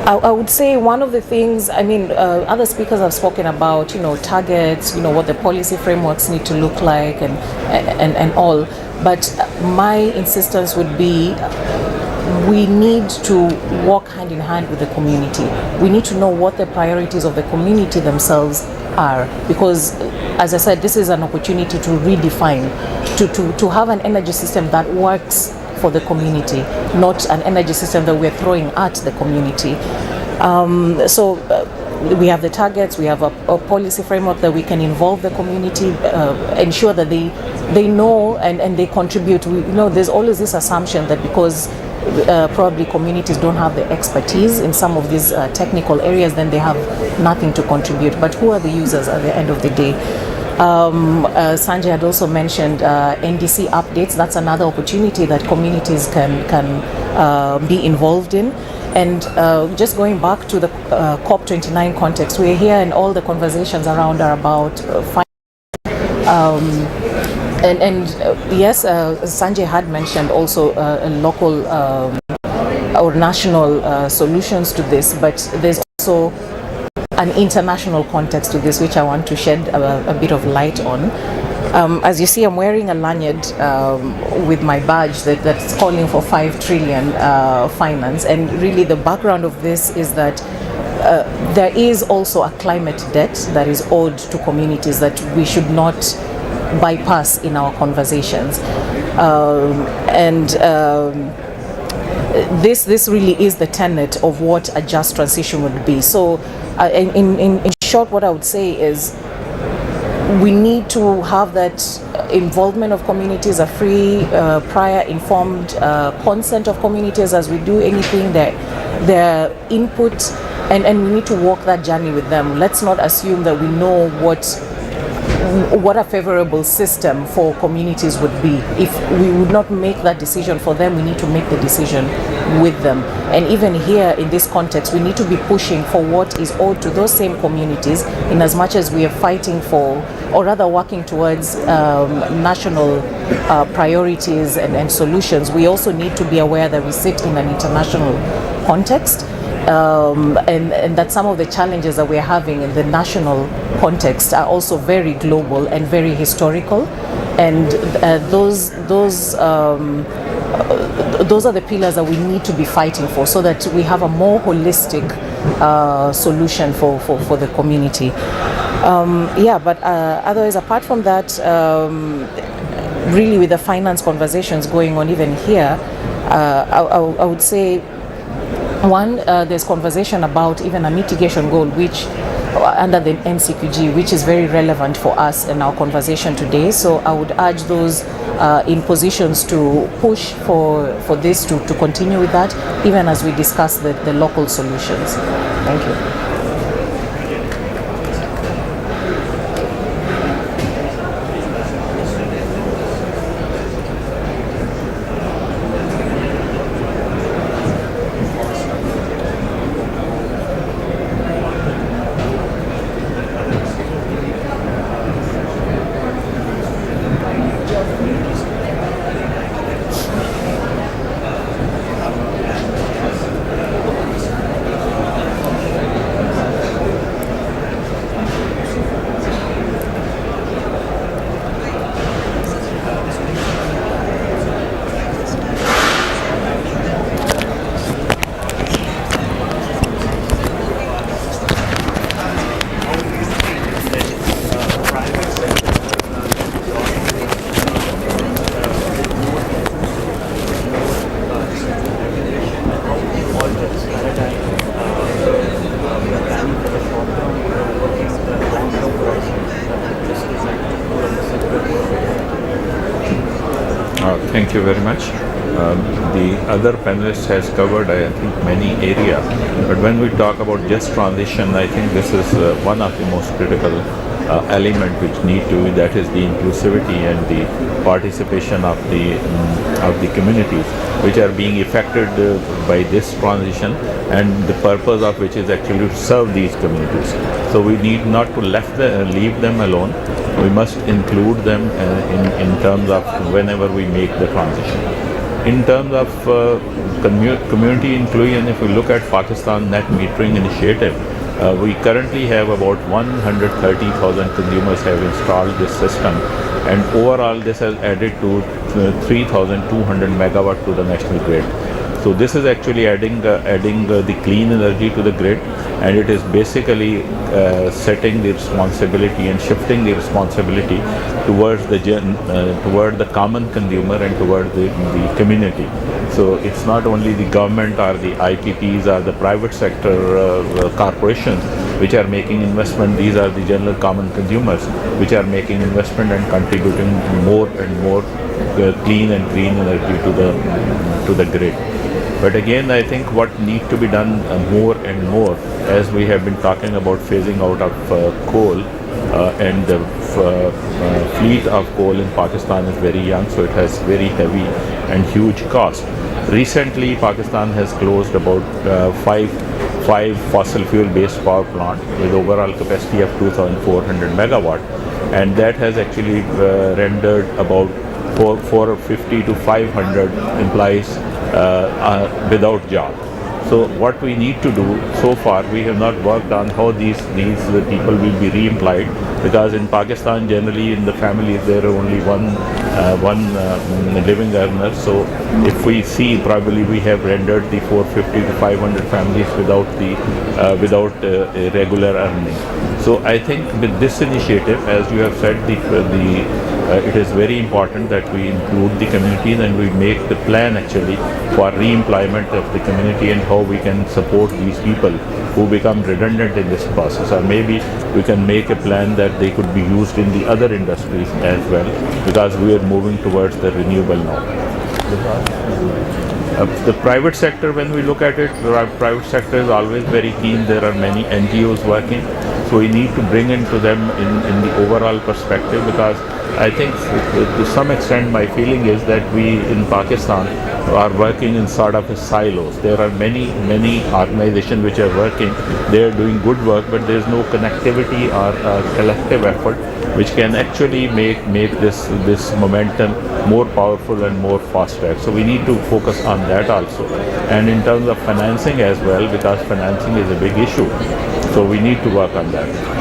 I would say one of the things, I mean, other speakers have spoken about, targets, what the policy frameworks need to look like and all. But my insistence would be we need to work hand in hand with the community. We need to know what the priorities of the community themselves are, because, as I said, this is an opportunity to redefine, to have an energy system that works for the community, not an energy system that we're throwing at the community. So we have the targets, we have a policy framework that we can involve the community, ensure that they know and they contribute. There's always this assumption that because probably communities don't have the expertise in some of these technical areas, then they have nothing to contribute. But who are the users at the end of the day? Sanjay had also mentioned NDC updates. That's another opportunity that communities can be involved in. And just going back to the COP29 context, we're here and all the conversations around are about yes, Sanjay had mentioned also local or national solutions to this, but there's also an international context to this, which I want to shed a bit of light on. As you see, I'm wearing a lanyard with my badge that's calling for 5 trillion finance, and really the background of this is that there is also a climate debt that is owed to communities that we should not bypass in our conversations, this really is the tenet of what a just transition would be. So in short, what I would say is we need to have that involvement of communities, a free, prior, informed consent of communities as we do anything, their input, and we need to walk that journey with them. Let's not assume that we know what a favorable system for communities would be. If we would not make that decision for them, we need to make the decision with them. And even here in this context, we need to be pushing for what is owed to those same communities, in as much as we are fighting for, or rather working towards national priorities and solutions. We also need to be aware that we sit in an international context. And that some of the challenges that we're having in the national context are also very global and very historical, and those are the pillars that we need to be fighting for, so that we have a more holistic solution for the community. But otherwise, apart from that, really with the finance conversations going on even here, I would say, one, there's conversation about even a mitigation goal, which under the NCQG, which is very relevant for us in our conversation today. So I would urge those in positions to push for this to continue with that, even as we discuss the local solutions. Thank you. Thank you very much. the other panelists has covered, I think, many areas. But when we talk about just transition, I think this is one of the most critical element which need to be, that is the inclusivity and the participation of the communities which are being affected by this transition, and the purpose of which is actually to serve these communities. So we need not to leave them alone. We must include them in terms of whenever we make the transition. In terms of community inclusion, if we look at Pakistan Net Metering Initiative, we currently have about 130,000 consumers have installed this system, and overall this has added to 3,200 megawatt to the national grid. So this is actually adding the clean energy to the grid, and it is basically setting the responsibility and shifting the responsibility towards toward the common consumer and toward the community. So it's not only the government or the IPPs or the private sector corporations which are making investment. These are the general common consumers which are making investment and contributing more and more clean and green energy to the grid. But again, I think what needs to be done more and more, as we have been talking about phasing out of coal, and the fleet of coal in Pakistan is very young, so it has very heavy and huge cost. Recently, Pakistan has closed about five fossil fuel based power plant with overall capacity of 2,400 megawatt, and that has actually rendered about 450 to 500 employees without job. So what we need to do, so far we have not worked on how these people will be re-employed, because in Pakistan generally in the families there are only one living earner. So if we see, probably we have rendered the 450 to 500 families without a regular earning. So I think with this initiative, as you have said, it is very important that we include the communities and we make the plan actually for re-employment of the community and how we can support these people who become redundant in this process. Or maybe we can make a plan that they could be used in the other industries as well, because we are moving towards the renewable now. The private sector, when we look at it, the private sector is always very keen. There are many NGOs working, so we need to bring into them in the overall perspective, because I think to some extent my feeling is that we in Pakistan are working in sort of silos. There are many organizations which are working, they are doing good work, but there is no connectivity or collective effort which can actually make this momentum more powerful and more fast track. So we need to focus on that also, and in terms of financing as well, because financing is a big issue, so we need to work on that.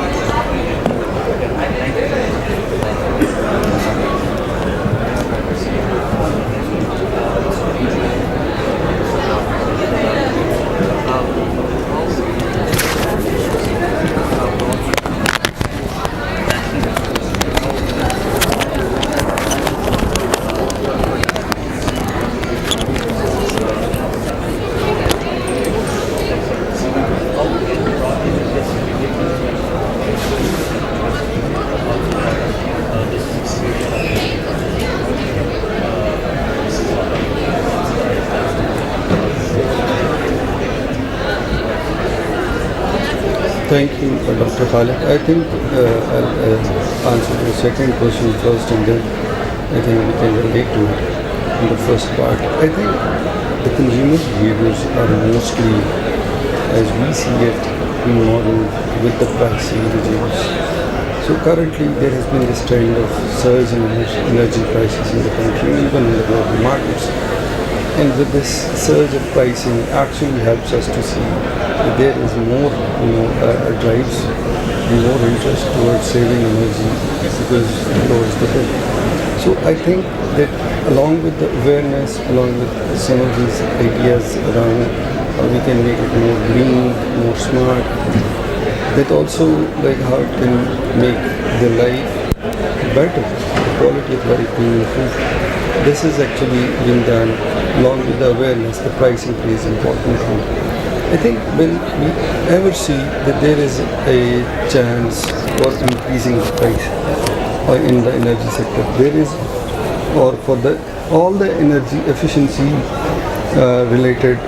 Thank you, Dr. Khalid. I think I'll answer the second question first, and then I think we can relate to it in the first part. I think the consumer behaviors are mostly, as we see it, in model with the pricing regimes. So currently there has been this trend of surge in energy prices in the country, even in the global markets. And with this surge of pricing actually helps us to see that there is more, drives, more interest towards saving energy because it lowers the bill. So I think that along with the awareness, along with some of these ideas around how we can make it more green, more smart, that also like how it can make the life better, the quality of life being improved. This is actually being done along with the awareness. The pricing plays an important role. I think when we ever see that there is a chance for increasing the price in the energy sector, there is, or for the all the energy efficiency related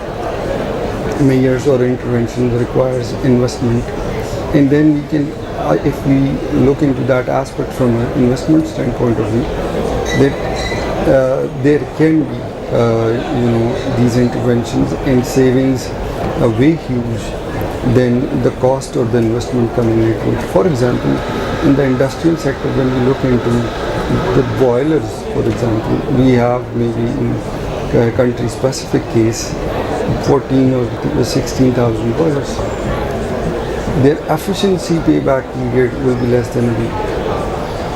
measures or interventions requires investment, and then we can, if we look into that aspect from an investment standpoint of view, that there can be these interventions and savings are way huge than the cost or the investment coming into it. For example, in the industrial sector, when we look into the boilers, for example, we have maybe in a country specific case 14 or 16,000 boilers. Their efficiency payback period will be less than a week.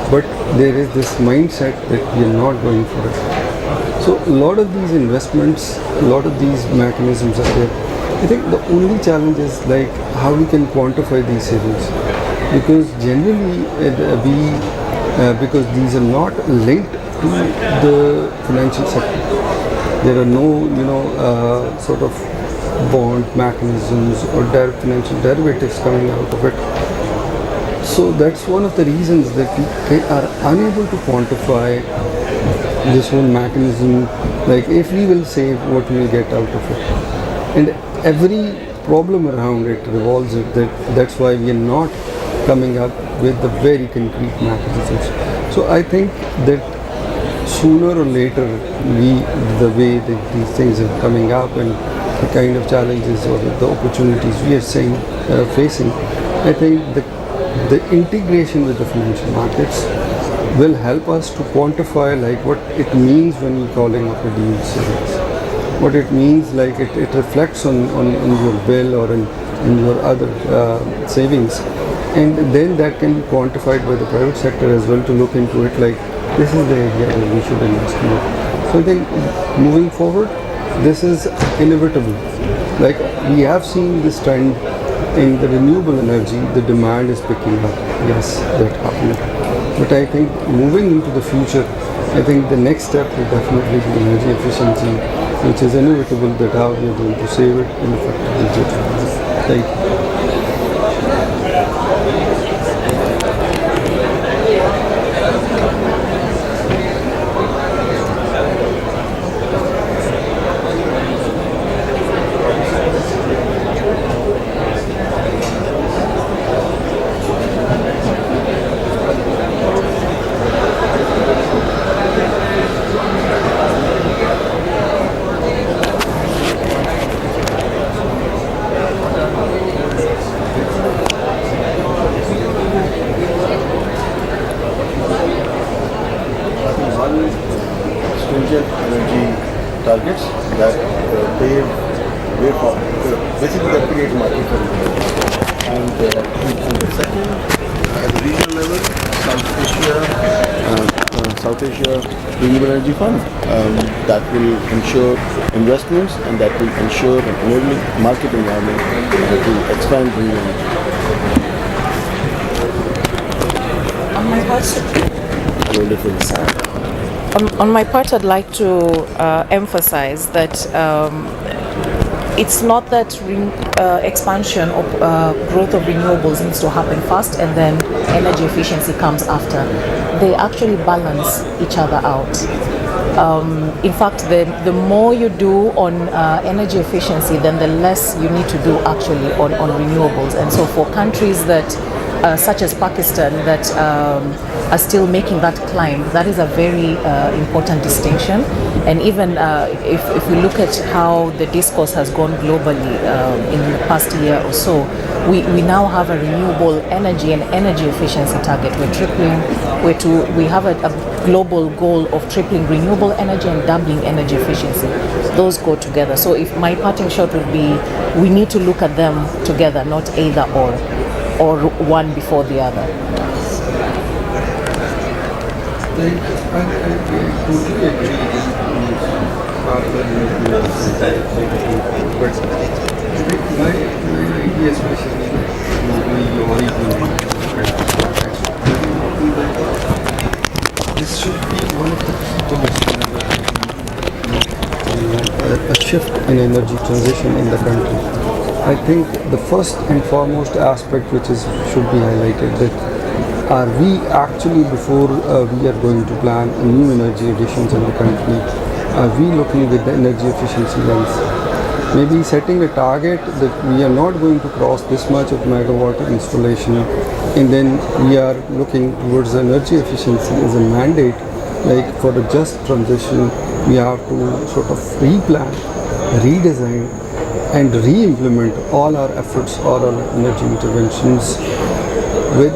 But there is this mindset that we are not going for it. So a lot of these investments, a lot of these mechanisms are there. I think the only challenge is like how we can quantify these savings, because generally because these are not linked to the financial sector. There are no sort of bond mechanisms or financial derivatives coming out of it. So that's one of the reasons that we are unable to quantify this whole mechanism, like if we will save, what we will get out of it. And every problem around it revolves it. That's why we are not coming up with the very concrete mechanisms. So I think that sooner or later, the way that these things are coming up and the kind of challenges or the opportunities we are facing, I think the integration with the financial markets will help us to quantify like what it means when you're calling up a deal savings. What it means, like it reflects on your bill or in your other savings, and then that can be quantified by the private sector as well to look into it, like this is the area where we should invest more. So I think moving forward, this is inevitable. Like we have seen this trend in the renewable energy, the demand is picking up. Yes, that happened. But I think moving into the future, I think the next step will definitely be energy efficiency, which is inevitable, that how we are going to save it and effectively utilize it. Thank you. stringent energy targets that pave way for basically that create market for renewables. And the second, at the regional level, South Asia Renewable Energy Fund that will ensure investments and that will ensure an enabling market environment to expand renewable energy. On my part, on my part, I'd like to emphasize that it's not that expansion or growth of renewables needs to happen first and then energy efficiency comes after. They actually balance each other out. In fact, the more you do on energy efficiency, then the less you need to do actually on renewables. And so for countries that such as Pakistan that are still making that climb, that is a very important distinction. And even if we look at how the discourse has gone globally in the past year or so, we now have a renewable energy and energy efficiency target. We have a global goal of tripling renewable energy and doubling energy efficiency. Those go together. So if my parting shot would be, we need to look at them together, not either or one before the other. I totally agree with but my idea especially this should be one of the key a shift in energy transition in the country. I think the first and foremost aspect which should be highlighted, that are we actually, before we are going to plan new energy additions in the country, are we looking with the energy efficiency lens? Maybe setting a target that we are not going to cross this much of megawatt installation, and then we are looking towards energy efficiency as a mandate. Like for a just transition, we have to sort of replan, redesign, and re-implement all our efforts, all our energy interventions, with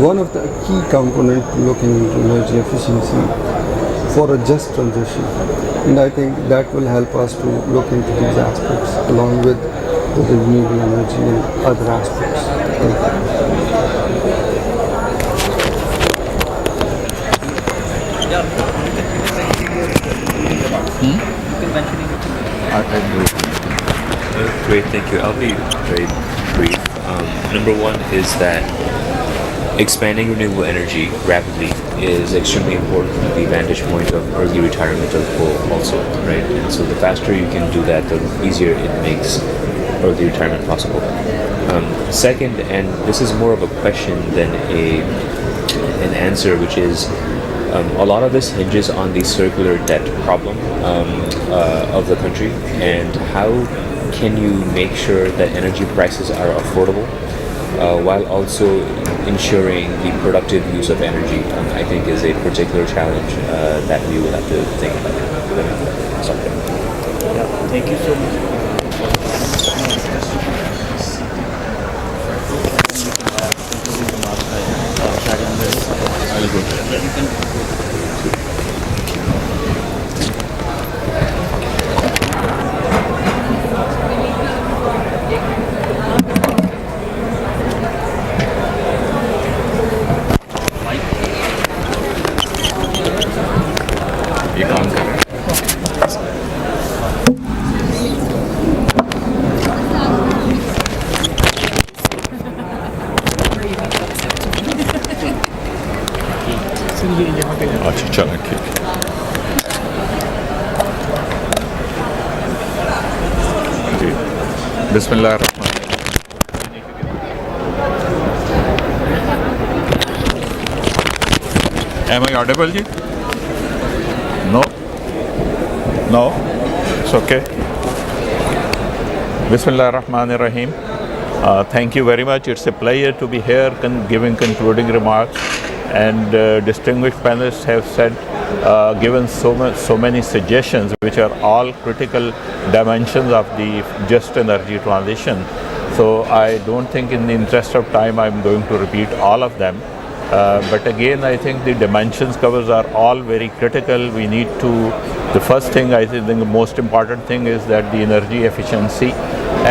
one of the key component looking into energy efficiency for a just transition. And I think that will help us to look into these aspects along with the renewable energy and other aspects. Great, thank you. I'll be very brief. Number one is that expanding renewable energy rapidly is extremely important from the vantage point of early retirement of coal also, right? And so the faster you can do that, the easier it makes early retirement possible. Second, and this is more of a question than an answer, which is a lot of this hinges on the circular debt problem of the country, and how can you make sure that energy prices are affordable while also ensuring the productive use of energy, I think is a particular challenge that we will have to think about. Stop there. Yeah, thank you so much. ये काम कर रहे हैं। अच्छा चलो ठीक है। जी बिस्मिल्लाह Rahman. Am I audible ji? No? No? It's okay. Bismillah ar-Rahman ar-Rahim. Thank you very much. It's a pleasure to be here giving concluding remarks. And distinguished panelists have said, given so many suggestions, which are all critical dimensions of the just energy transition. So I don't think, in the interest of time, I'm going to repeat all of them. But again, I think the dimensions covers are all very critical. We need to, the first thing, I think the most important thing is that the energy efficiency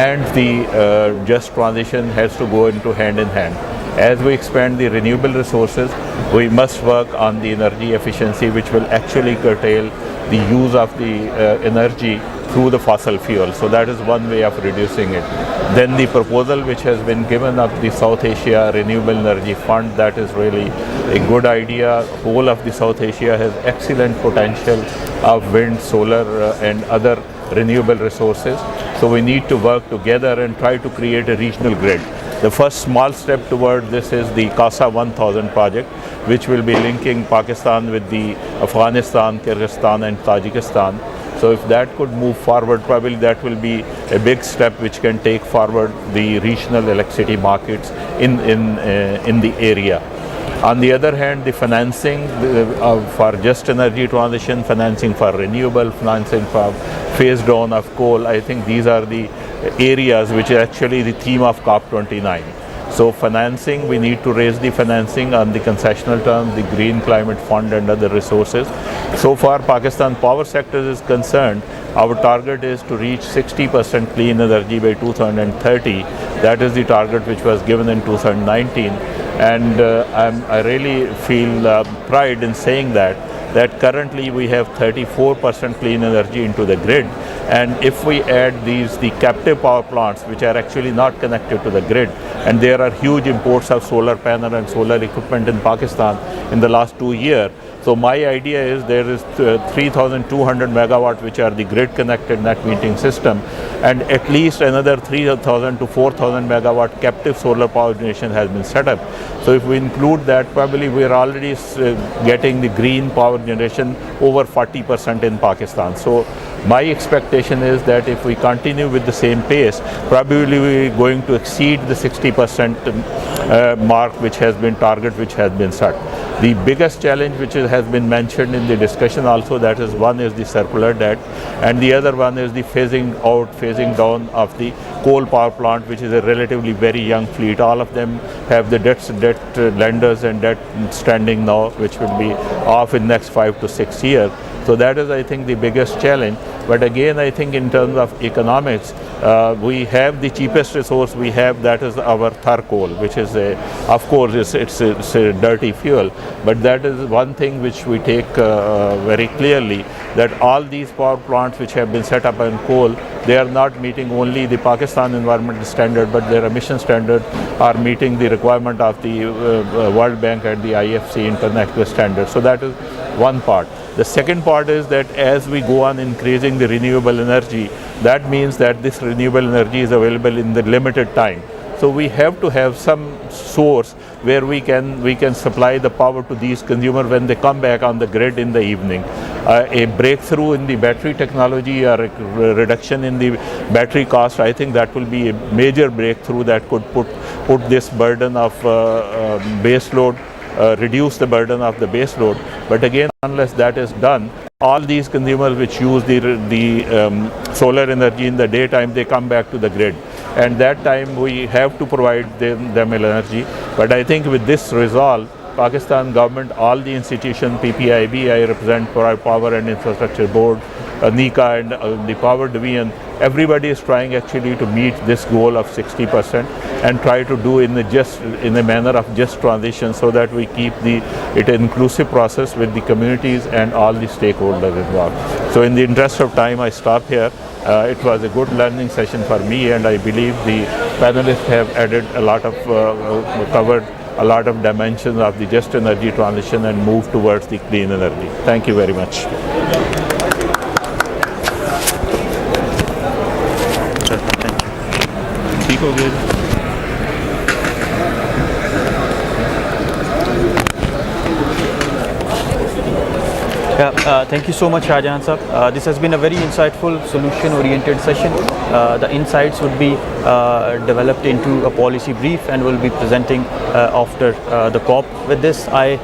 and the just transition has to go into hand in hand. As we expand the renewable resources, we must work on the energy efficiency, which will actually curtail the use of the energy through the fossil fuel. So that is one way of reducing it. Then the proposal which has been given of the South Asia Renewable Energy Fund, that is really a good idea. Whole of the South Asia has excellent potential of wind, solar and other renewable resources. So we need to work together and try to create a regional grid. The first small step toward this is the CASA 1000 project, which will be linking Pakistan with the Afghanistan, Kyrgyzstan and Tajikistan. So if that could move forward, probably that will be a big step which can take forward the regional electricity markets in the area. On the other hand, the financing for just energy transition, financing for renewable, financing for phase down of coal, I think these are the areas which are actually the theme of COP29. So financing, we need to raise the financing on the concessional terms, the Green Climate Fund and other resources. So far, Pakistan power sector is concerned, our target is to reach 60% clean energy by 2030. That is the target which was given in 2019. And I really feel pride in saying that that currently we have 34% clean energy into the grid, and if we add the captive power plants which are actually not connected to the grid, and there are huge imports of solar panel and solar equipment in Pakistan in the last 2 years. So my idea is there is 3,200 megawatt which are the grid connected net metering system, and at least another 3,000 to 4,000 megawatt captive solar power generation has been set up. So if we include that, probably we are already getting the green power generation over 40% in Pakistan. So my expectation is that if we continue with the same pace, probably we are going to exceed the 60% mark which has been which has been set. The biggest challenge which has been mentioned in the discussion also, that is, one is the circular debt, and the other one is the phasing down of the coal power plant, which is a relatively very young fleet. All of them have the debt lenders and debt standing now, which will be off in next 5 to 6 years. So that is, I think, the biggest challenge. But again, I think in terms of economics, we have the cheapest resource we have, that is our Thar coal, which is of course it's a dirty fuel, but that is one thing which we take very clearly, that all these power plants which have been set up on coal, they are not meeting only the Pakistan environmental standard, but their emission standard are meeting the requirement of the World Bank and the IFC international standard. So that is one part. The second part is that as we go on increasing the renewable energy, that means that this renewable energy is available in the limited time. So we have to have some source where we can supply the power to these consumers when they come back on the grid in the evening. A breakthrough in the battery technology or a reduction in the battery cost, I think that will be a major breakthrough that could put this burden of base load, reduce the burden of the base load. But again, unless that is done, all these consumers which use the solar energy in the daytime, they come back to the grid, and that time we have to provide them energy. But I think with this resolve, Pakistan government, all the institutions, PPIB, I represent Power and Infrastructure Board, NICA and the Power Division, everybody is trying actually to meet this goal of 60% and try to do in a manner of just transition, so that we keep it an inclusive process with the communities and all the stakeholders involved. So in the interest of time, I stop here. It was a good learning session for me, and I believe the panelists have added a lot of, covered a lot of dimensions of the just energy transition and move towards the clean energy. Thank you very much. ठीक हो गया। Thank you so much, Shahjahan sir. This has been a very insightful, solution-oriented session. The insights would be developed into a policy brief and will be presenting after the COP. With this, I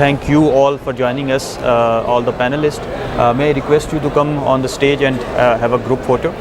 thank you all for joining us, all the panelists. May I request you to come on the stage and have a group photo.